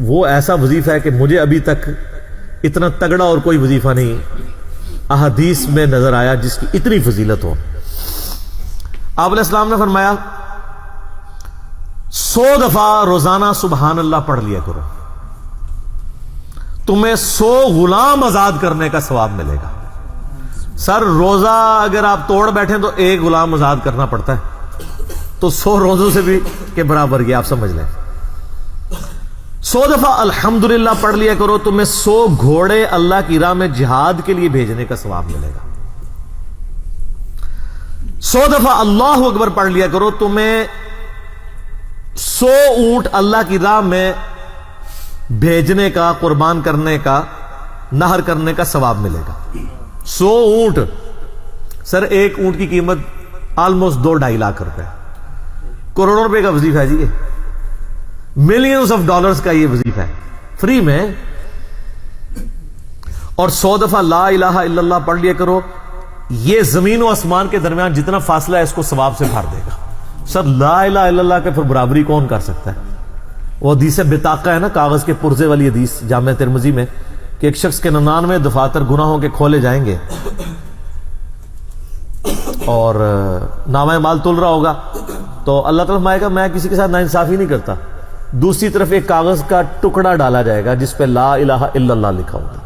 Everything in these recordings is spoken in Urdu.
وہ ایسا وظیفہ ہے کہ مجھے ابھی تک اتنا تگڑا اور کوئی وظیفہ نہیں احادیث میں نظر آیا جس کی اتنی فضیلت ہو۔ آپ علیہ السلام نے فرمایا 100 دفعہ روزانہ سبحان اللہ پڑھ لیا کرو، تمہیں 100 غلام آزاد کرنے کا ثواب ملے گا۔ سر روزہ اگر آپ توڑ بیٹھیں تو ایک غلام آزاد کرنا پڑتا ہے، تو 100 روزوں سے بھی کے برابر یہ آپ سمجھ لیں۔ 100 دفعہ الحمدللہ پڑھ لیا کرو، تمہیں 100 گھوڑے اللہ کی راہ میں جہاد کے لیے بھیجنے کا ثواب ملے گا۔ 100 دفعہ اللہ اکبر پڑھ لیا کرو، تمہیں 100 اونٹ اللہ کی راہ میں بھیجنے کا، قربان کرنے کا، نہر کرنے کا ثواب ملے گا۔ 100 اونٹ، سر ایک اونٹ کی قیمت آلموسٹ 2-2.5 لاکھ روپے، کروڑوں روپے کا وظیفہ ہے جی، یہ ملینز آف ڈالرز کا یہ وظیفہ ہے فری میں۔ اور 100 دفعہ لا الہ الا اللہ پڑھ لیا کرو، یہ زمین و آسمان کے درمیان جتنا فاصلہ ہے اس کو ثواب سے بھر دے گا۔ سر لا الہ الا اللہ کے پھر برابری کون کر سکتا ہے؟ وہ حدیث بطاقہ ہے نا، کاغذ کے پرزے والی حدیث جامع ترمذی میں، کہ ایک شخص کے 99 دفاتر گناہوں کے کھولے جائیں گے اور نامہ مال تل رہا ہوگا تو اللہ تعالیٰ فرمائے گا میں کسی کے ساتھ ناانصافی نہیں کرتا۔ دوسری طرف ایک کاغذ کا ٹکڑا ڈالا جائے گا جس پہ لا الہ الا اللہ لکھا ہوگا۔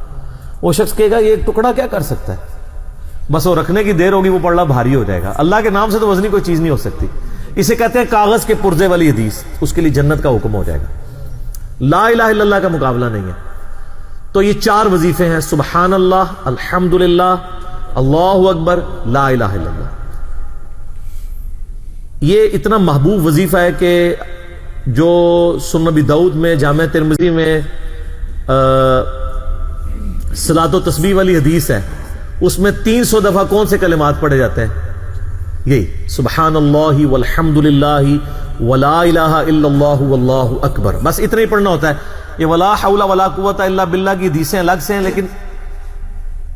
وہ شخص کہے گا یہ ٹکڑا کیا کر سکتا ہے، بس وہ رکھنے کی دیر ہوگی، وہ پڑھنا بھاری ہو جائے گا۔ اللہ کے نام سے تو وزنی کوئی چیز نہیں ہو سکتی، اسے کہتے ہیں کاغذ کے پرزے والی حدیث، اس کے لیے جنت کا حکم ہو جائے گا۔ لا الہ الا اللہ کا مقابلہ نہیں ہے۔ تو یہ 4 وظیفے ہیں، سبحان اللہ، الحمدللہ، اللہ اکبر، لا الہ الا اللہ۔ یہ اتنا محبوب وظیفہ ہے کہ جو سنن ابی داؤد میں، جامع ترمذی میں صلاۃ و تسبیح والی حدیث ہے، اس میں 300 دفعہ کون سے کلمات پڑھے جاتے ہیں؟ یہی سبحان اللہ والحمد للہ ولا الہ الا اللہ واللہ اکبر، بس اتنا ہی پڑھنا ہوتا ہے۔ یہ ولا حول ولا قوت الا باللہ کی حدیثیں الگ سے ہیں، لیکن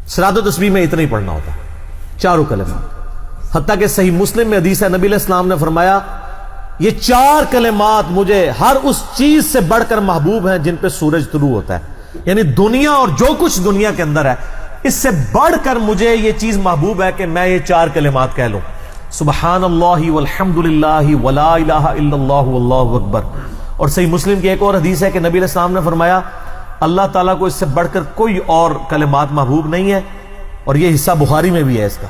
صلاۃ و تسبیح میں اتنا ہی پڑھنا ہوتا ہے، 4 کلمات۔ حتیٰ کہ صحیح مسلم میں حدیث ہے، نبی علیہ السلام نے فرمایا یہ 4 کلمات مجھے ہر اس چیز سے بڑھ کر محبوب ہیں جن پہ سورج طلوع ہوتا ہے، یعنی دنیا اور جو کچھ دنیا کے اندر ہے اس سے بڑھ کر مجھے یہ چیز محبوب ہے کہ میں یہ 4 کلمات کہہ لوں، سبحان اللہ والحمد للہ ولا الہ الا اللہ واللہ اکبر۔ اور صحیح مسلم کی ایک اور حدیث ہے کہ نبی علیہ السلام نے فرمایا اللہ تعالیٰ کو اس سے بڑھ کر کوئی اور کلمات محبوب نہیں ہے، اور یہ حصہ بخاری میں بھی ہے اس کا،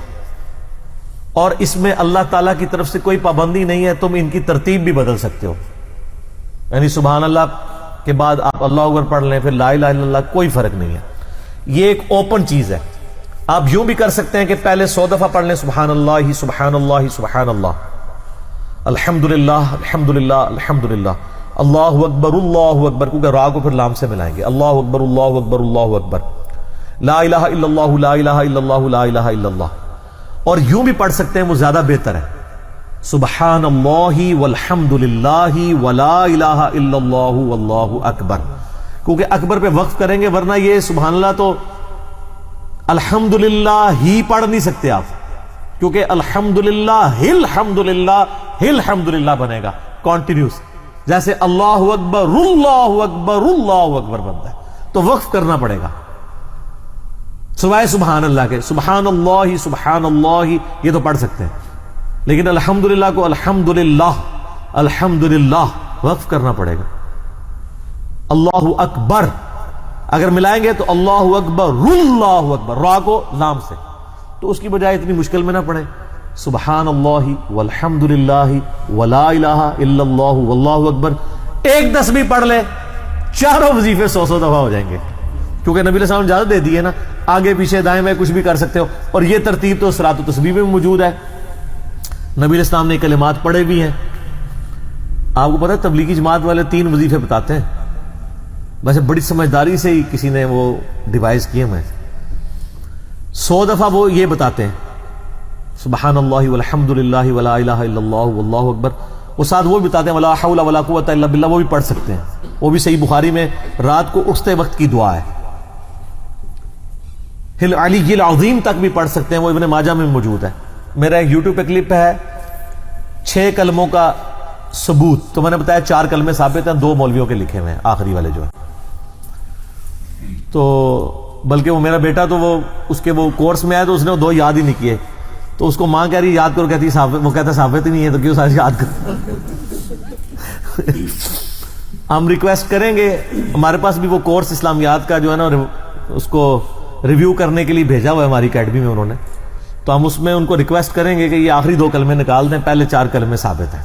اور اس میں اللہ تعالیٰ کی طرف سے کوئی پابندی نہیں ہے، تم ان کی ترتیب بھی بدل سکتے ہو، یعنی سبحان اللہ کے بعد آپ اللہ اکبر پڑھ لیں، پھر لا الہ الا اللہ، کوئی فرق نہیں ہے۔ یہ ایک اوپن چیز ہے، آپ یوں بھی کر سکتے ہیں کہ پہلے 100 دفعہ پڑھ لیں سبحان اللہ سبحان اللہ سبحان اللہ، الحمدللہ الحمدللہ الحمدللہ، اللہ اکبر، کیونکہ را کو پھر لام سے ملائیں گے، اللہ اکبر اللہ اکبر اللہ اکبر، لا الہ الا اللہ لا الہ الا اللہ لا الہ الا اللہ۔ اور یوں بھی پڑھ سکتے ہیں، وہ زیادہ بہتر ہے، سبحان اللہ والحمد للہ ولا الہ الا اللہ واللہ اکبر، کیونکہ اکبر پہ وقف کریں گے، ورنہ یہ سبحان اللہ تو الحمدللہ ہی پڑھ نہیں سکتے آپ، کیونکہ الحمدللہ الحمدللہ الحمدللہ بنے گا کنٹینیوس، جیسے اللہ اکبر اللہ اکبر اللہ اکبر بنتا ہے، تو وقف کرنا پڑے گا سوائے سبحان اللہ کے۔ سبحان اللہ یہ تو پڑھ سکتے ہیں، لیکن الحمدللہ کو الحمدللہ الحمدللہ وقف کرنا پڑے گا۔ اللہ اکبر اگر ملائیں گے تو اللہ اکبر را کو لام سے، تو اس کی بجائے اتنی مشکل میں نہ پڑھیں، سبحان اللہ والحمدللہ ولا الہ الا اللہ واللہ اکبر، 1 تسبیح پڑھ لے، 4 وظیفے 100 دفعہ ہو جائیں گے، کیونکہ نبی علیہ السلام نے اجازت دے دی ہے نا، آگے پیچھے دائیں بائیں کچھ بھی کر سکتے ہو، اور یہ ترتیب تو صلاۃ و تسبیح میں موجود ہے، نبی علیہ السلام نے کلمات پڑھے بھی ہیں۔ آپ کو پتہ ہے تبلیغی جماعت والے 3 وظیفے بتاتے ہیں، ویسے بڑی سمجھداری سے ہی کسی نے وہ ڈیوائز کیے ہیں، 100 دفعہ وہ یہ بتاتے ہیں سبحان اللہ والحمد للہ ولا الہ الا اللہ واللہ اکبر، وہ ساتھ وہ بتاتے ہیں ولا حول ولا قوت الا باللہ، وہ بھی پڑھ سکتے ہیں، وہ بھی صحیح بخاری میں رات کو اٹھتے وقت کی دعا ہے، العلی العظیم تک بھی پڑھ سکتے ہیں، وہ ابن ماجہ میں موجود ہے۔ میرا ایک یوٹیوب پہ کلپ ہے 6 کلموں کا ثبوت تو میں نے بتایا 4 کلمے ثابت ہیں، 2 مولویوں کے لکھے ہوئے ہیں، آخری والے جو ہیں. تو بلکہ وہ میرا بیٹا تو وہ اس کے وہ کورس میں آیا تو اس نے وہ 2 یاد ہی نہیں کیے، تو اس کو ماں کہہ رہی یاد کرو، کہتی ثابت، وہ کہتا ثابت ہی نہیں ہے تو کیوں سارے یاد کرو. ہم ریکویسٹ کریں گے، ہمارے پاس بھی وہ کورس اسلامیات کا جو ہے نا اس کو ریویو کرنے کے لیے بھیجا ہوا ہے ہماری اکیڈمی میں انہوں نے، تو ہم اس میں ان کو ریکویسٹ کریں گے کہ یہ آخری 2 کلمے نکال دیں، پہلے 4 کلمے ثابت ہیں.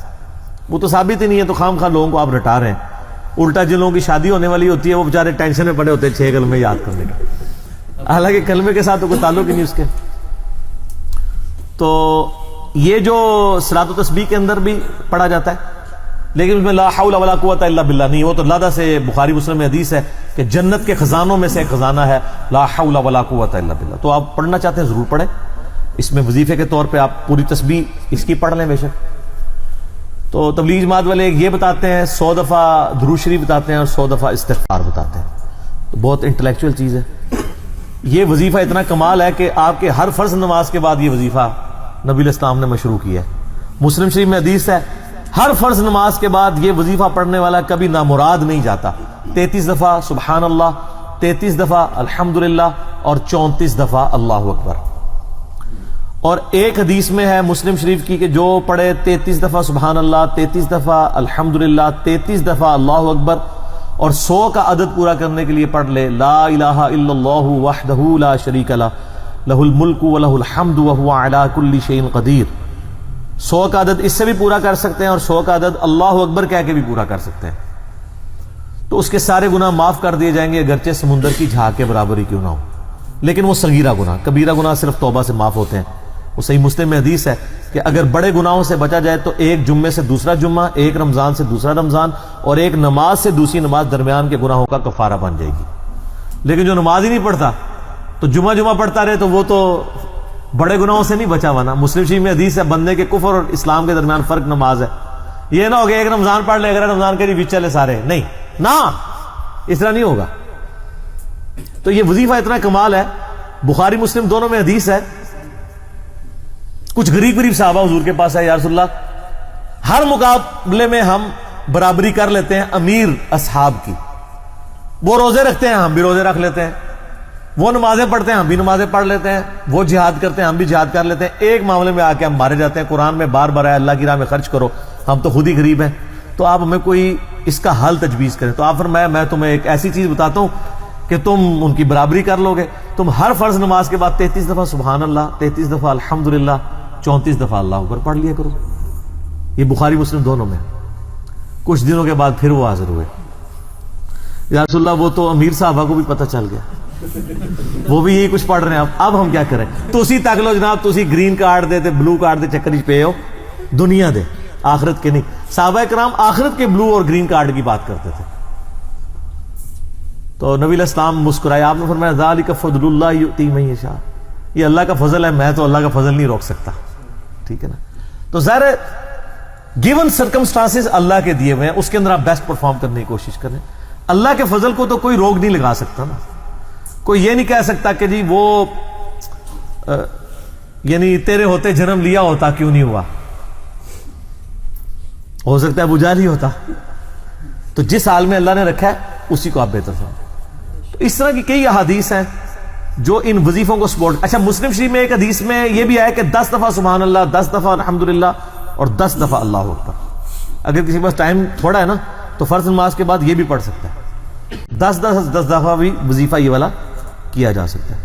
وہ تو ثابت ہی نہیں ہے تو خام خواہ لوگوں کو آپ رٹا رہے ہیں. الٹا جن لوگوں کی شادی ہونے والی ہوتی ہے وہ بیچارے ٹینشن میں پڑے ہوتے ہیں 6 کلمے یاد کرنے کا، حالانکہ کلمے کے ساتھ تو کوئی تعلق ہی نہیں اس کے. تو یہ جو صلاۃ و تسبیح کے اندر بھی پڑھا جاتا ہے، لیکن اس میں لا حول ولا قوت الا باللہ نہیں، وہ تو لادہ سے بخاری مسلم میں حدیث ہے کہ جنت کے خزانوں میں سے ایک خزانہ ہے لا حول ولا قوت الا باللہ. تو آپ پڑھنا چاہتے ہیں ضرور پڑھیں، اس میں وظیفے کے طور پہ آپ پوری تسبیح اس کی پڑھ لیں بے شک. تو تبلیغ جماعت والے یہ بتاتے ہیں 100 دفعہ درود شریف بتاتے ہیں اور 100 دفعہ استغفار بتاتے ہیں. تو بہت انٹلیکچوئل چیز ہے. یہ وظیفہ اتنا کمال ہے کہ آپ کے ہر فرض نماز کے بعد یہ وظیفہ نبی علیہ السلام نے مشروع کیا ہے. مسلم شریف میں حدیث ہے ہر فرض نماز کے بعد یہ وظیفہ پڑھنے والا کبھی نامراد نہیں جاتا. 33 دفعہ سبحان اللہ، 33 دفعہ الحمدللہ اور 34 دفعہ اللہ اکبر. اور ایک حدیث میں ہے مسلم شریف کی کہ جو پڑھے 33 دفعہ سبحان اللہ، 33 دفعہ الحمدللہ، 33 دفعہ اللہ اکبر اور 100 کا عدد پورا کرنے کے لیے پڑھ لے لا الہ الا اللہ وحدہ لا شریک لہ لہ الملک ولہ الحمد وہو علی کل شیء قدیر. 100 کا عدد اس سے بھی پورا کر سکتے ہیں اور 100 کا عدد اللہ اکبر کہہ کے بھی پورا کر سکتے ہیں. تو اس کے سارے گناہ معاف کر دیے جائیں گے اگرچہ سمندر کی جھاگ کے برابر ہی کیوں نہ ہو. لیکن وہ صغیرہ گناہ، کبیرہ گناہ صرف توبہ سے معاف ہوتے ہیں. وہ صحیح مسلم میں حدیث ہے کہ اگر بڑے گناہوں سے بچا جائے تو ایک جمعے سے دوسرا جمعہ، ایک رمضان سے دوسرا رمضان اور ایک نماز سے دوسری نماز درمیان کے گناہوں کا کفارہ بن جائے گی. لیکن جو نماز ہی نہیں پڑھتا تو جمعہ پڑھتا رہے تو وہ تو بڑے گناہوں سے نہیں بچا ہوا نا. مسلم شریف میں حدیث ہے بندے کے کفر اور اسلام کے درمیان فرق نماز ہے. یہ نہ ہو کہ ایک رمضان پڑھ لے اگر رمضان کے بیچ چلے سارے، نہیں نا، اس طرح نہیں ہوگا. تو یہ وظیفہ اتنا کمال ہے، بخاری مسلم دونوں میں حدیث ہے. کچھ غریب صحابہ حضور کے پاس ہے، یا رسول اللہ ہر مقابلے میں ہم برابری کر لیتے ہیں امیر اصحاب کی. وہ روزے رکھتے ہیں ہم بھی روزے رکھ لیتے ہیں، وہ نمازیں پڑھتے ہیں ہم بھی نمازیں پڑھ لیتے ہیں، وہ جہاد کرتے ہیں ہم بھی جہاد کر لیتے ہیں. ایک معاملے میں آ کے ہم مارے جاتے ہیں. قرآن میں بار بار ہے اللہ کی راہ میں خرچ کرو، ہم تو خود ہی غریب ہیں. تو آپ ہمیں کوئی اس کا حل تجویز کریں. تو آپ فرمایا میں تمہیں ایک ایسی چیز بتاتا ہوں کہ تم ان کی برابری کر لو گے. تم ہر فرض نماز کے بعد 33 دفعہ سبحان اللہ، 33 دفعہ الحمدللہ، 34 دفعہ اللہ اکبر پڑھ لیا کرو. یہ بخاری مسلم دونوں میں. کچھ دنوں کے بعد پھر وہ حاضر ہوئے، یا رسول اللہ وہ تو امیر صاحبہ کو بھی پتہ چل گیا، وہ بھی یہی کچھ پڑھ رہے ہیں. اب ہم کیا کریں؟ تو اسی تک لو جناب، تو اسی گرین کارڈ دے بلو کارڈ دے چکر پہ ہو، دنیا دے آخرت کے نہیں. صحابہ کرام آخرت کے بلو اور گرین کارڈ کی بات کرتے تھے. تو نبی علیہ السلام مسکرائے، آپ نے فرمایا ذالک فضل اللہ یؤتی من یشاء، یہ اللہ کا فضل ہے، میں تو اللہ کا فضل نہیں روک سکتا. ٹھیک ہے نا. تو ظاہر ہے گیون سرکمسٹانسز اللہ کے دیے ہوئے ہیں، اس کے اندر آپ بیسٹ پرفارم کرنے کی کوشش کریں. اللہ کے فضل کو تو کوئی روک نہیں لگا سکتا نا. کوئی یہ نہیں کہہ سکتا کہ جی وہ یعنی تیرے ہوتے جنم لیا ہوتا کیوں نہیں ہوا. ہو سکتا ہے ابو جہل ہی ہوتا. تو جس حال میں اللہ نے رکھا ہے اسی کو آپ بہتر سمجھیں. تو اس طرح کی کئی احادیث ہیں جو ان وظیفوں کو سپورٹ. اچھا مسلم شریف میں ایک حدیث میں یہ بھی آیا کہ 10 دفعہ سبحان اللہ، 10 دفعہ الحمدللہ اور 10 دفعہ اللہ اکبر. اگر کسی کے پاس ٹائم تھوڑا ہے نا تو فرض نماز کے بعد یہ بھی پڑھ سکتا ہے. 10 دفعہ بھی وظیفہ یہ والا کیا جا سکتا ہے.